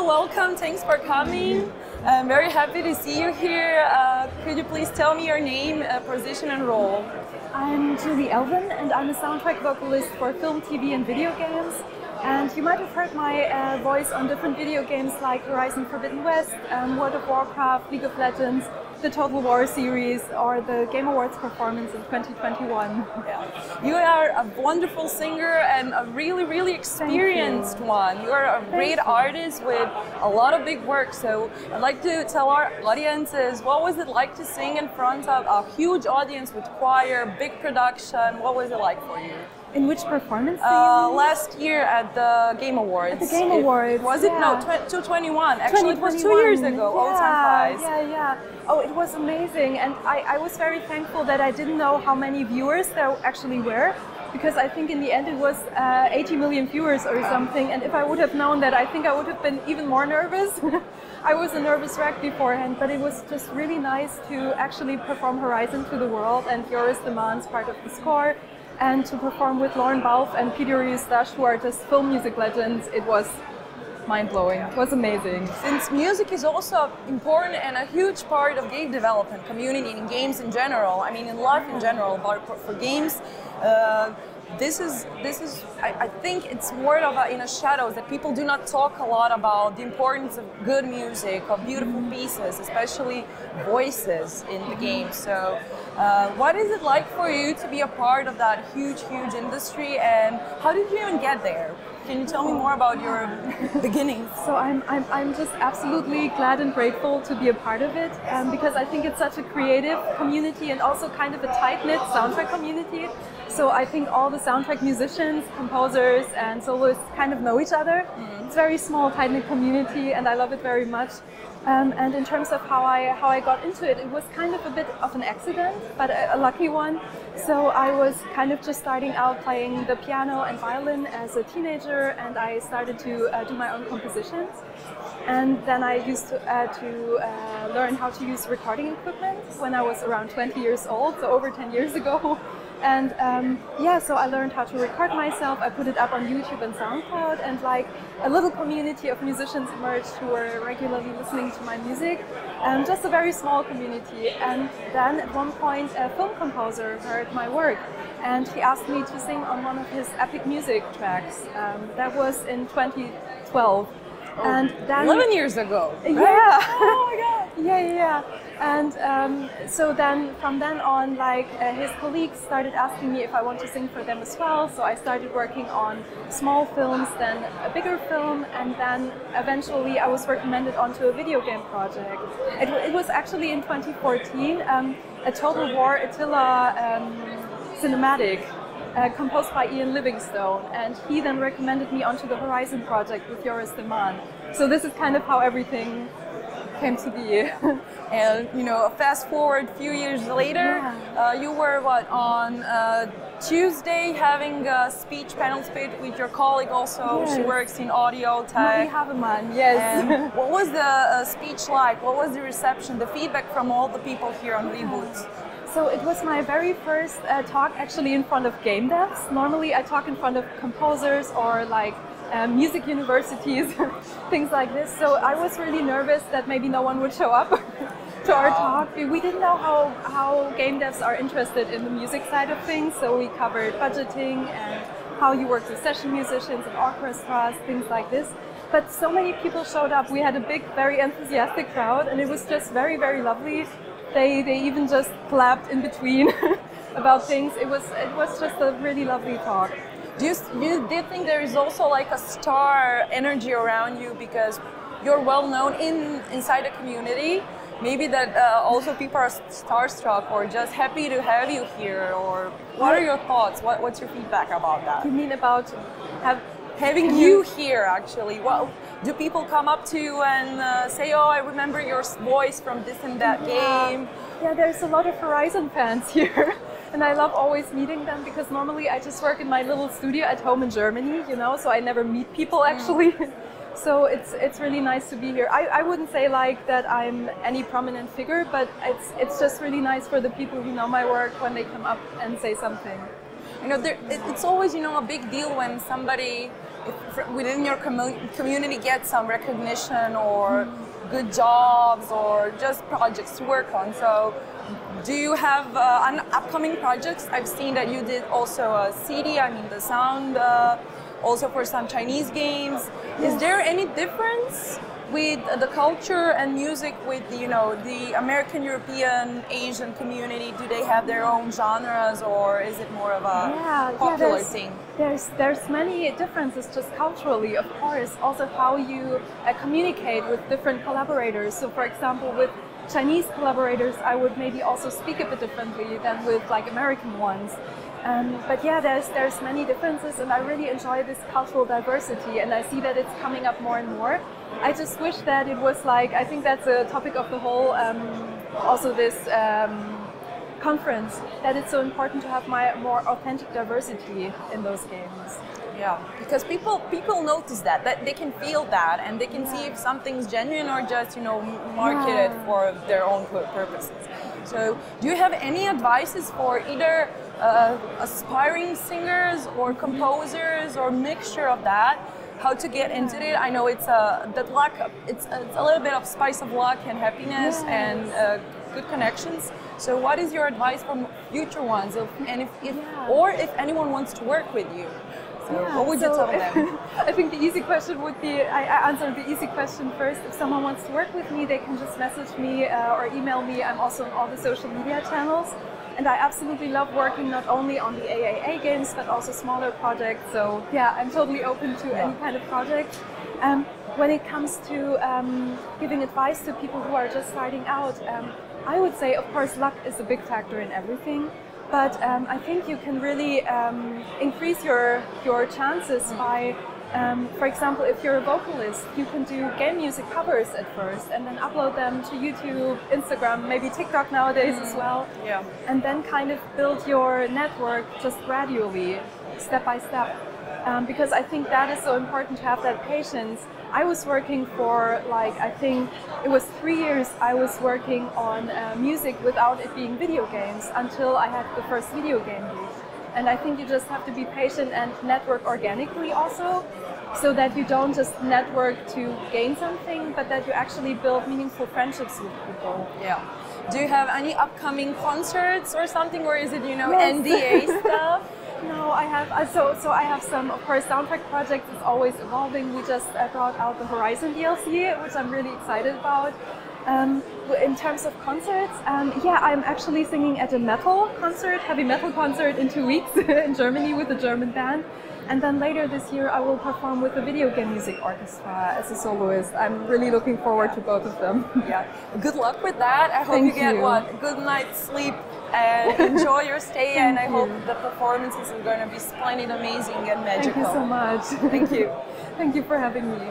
Hello, welcome. Thanks for coming. I'm very happy to see you here. Could you please tell me your name, position and role? I'm Elven and I'm a soundtrack vocalist for film, TV and video games. And you might have heard my voice on different video games like Horizon Forbidden West, World of Warcraft, League of Legends, the Total War series, or the Game Awards performance in 2021. Yeah. You are a wonderful singer and a really experienced one. You are a great artist with a lot of big work. So I'd like to tell our audiences, what was it like to sing in front of a huge audience with choir, big production? What was it like for you? In which performance? Last year at the Game Awards. At the Game Awards. Was it? No, 2021. Actually, it was 2 years ago. Yeah, oh, time flies. Yeah. Oh, it was amazing. And I was very thankful that I didn't know how many viewers there actually were. Because I think in the end it was 80 million viewers or something. And if I would have known that, I think I would have been even more nervous. I was a nervous wreck beforehand, but it was just really nice to actually perform Horizon to the world. And Joris de Maan's part of the score. And to perform with Lauren Balfe and Peter Eustache, who are just film music legends, it was mind-blowing. It was amazing. Since music is also important and a huge part of game development community and games in general, I mean in life in general, but for games, this is I think it's more of in the shadows that people do not talk a lot about the importance of good music, of beautiful pieces, especially voices in the game. So what is it like for you to be a part of that huge industry, and how did you even get there? Can you tell me more about your beginnings? So I'm just absolutely glad and grateful to be a part of it, because I think it's such a creative community and also kind of a tight-knit soundtrack community. So I think all the soundtrack musicians, composers and soloists kind of know each other. It's a very small, tight-knit community and I love it very much. And in terms of how I got into it, it was kind of a bit of an accident, but a lucky one. So I was kind of just starting out playing the piano and violin as a teenager, and I started to do my own compositions. And then I used to learn how to use recording equipment when I was around 20 years old, so over 10 years ago. And so I learned how to record myself. I put it up on YouTube and SoundCloud, and like a little community of musicians emerged who were regularly listening to my music. Just a very small community. And then at one point a film composer heard my work and he asked me to sing on one of his epic music tracks. That was in 2012. Oh, and then 11 years ago, right? Yeah. Oh my god. Yeah. And so then from then on, like his colleagues started asking me if I want to sing for them as well. So I started working on small films, then a bigger film, and then eventually I was recommended onto a video game project. It was actually in 2014, a Total War Attila cinematic. Composed by Ian Livingstone, and he then recommended me onto the Horizon project with Joris de Maan. So this is kind of how everything came to be. And you know, fast forward a few years later, you were on Tuesday having a panel speech with your colleague also. Yes. She works in audio tech. We have a man, yes. And what was the speech like? What was the reception, the feedback from all the people here on Reboot? So it was my very first talk actually in front of game devs. Normally I talk in front of composers or like music universities, things like this. So I was really nervous that maybe no one would show up to our talk. We didn't know how game devs are interested in the music side of things. So we covered budgeting and how you work with session musicians and orchestras, things like this. But so many people showed up. We had a big, very enthusiastic crowd, and it was just very lovely. They even just clapped in between about things. It was just a really lovely talk. Do you think there is also like a star energy around you because you're well known inside the community? Maybe that also people are starstruck or just happy to have you here, or what are your thoughts? What's your feedback about that? You mean about having you here actually? Well, do people come up to you and say, oh, I remember your voice from this and that game? Yeah, there's a lot of Horizon fans here. And I love always meeting them because normally I just work in my little studio at home in Germany, you know, so I never meet people actually. So it's really nice to be here. I wouldn't say like that I'm any prominent figure, but it's just really nice for the people who know my work when they come up and say something. You know, it's always, you know, a big deal when somebody if within your community get some recognition or good jobs or just projects to work on. So do you have upcoming projects? I've seen that you did also a CD, I mean the sound, also for some Chinese games. Is there any difference with the culture and music with the American, European, Asian community? Do they have their own genres, or is it more of a popular thing? There's many differences just culturally, of course. Also how you communicate with different collaborators. So for example, with Chinese collaborators, I would maybe also speak a bit differently than with like American ones. But yeah, there's many differences, and I really enjoy this cultural diversity, and I see that it's coming up more and more. I just wish that it was like, I think that's a topic of the whole, also this conference, that it's so important to have more authentic diversity in those games. Yeah, because people notice that they can feel that, and they can see if something's genuine or just marketed for their own purposes. So do you have any advices for either aspiring singers or composers or mixture of that? How to get into it? I know it's that luck. It's a little bit of spice of luck and happiness and good connections. So what is your advice for future ones? Or if anyone wants to work with you? So what would you tell them? I think the easy question would be, I answered the easy question first. If someone wants to work with me, they can just message me or email me. I'm also on all the social media channels. And I absolutely love working not only on the AAA games, but also smaller projects. So yeah, I'm totally open to any kind of project. When it comes to giving advice to people who are just starting out, I would say, of course, luck is a big factor in everything. But I think you can really increase your chances by, for example, if you're a vocalist, you can do game music covers at first and then upload them to YouTube, Instagram, maybe TikTok nowadays as well. Yeah. And then kind of build your network just gradually, step by step. Because I think that is so important to have that patience. I was working for, like, I think it was 3 years I was working on music without it being video games until I had the first video game gig. And I think you just have to be patient and network organically also, so that you don't just network to gain something, but that you actually build meaningful friendships with people. Yeah. Do you have any upcoming concerts or something, or is it, NDA stuff? No, I have. So I have some, of course, soundtrack projects is always evolving. We just brought out the Horizon DLC, which I'm really excited about. In terms of concerts, I'm actually singing at a heavy metal concert in 2 weeks in Germany with a German band. And then later this year I will perform with the video game music orchestra as a soloist. I'm really looking forward to both of them. Yeah. Good luck with that. I hope you get a good night's sleep and enjoy your stay. And I hope the performances are going to be splendid, amazing, and magical. Thank you so much. Thank you. Thank you for having me.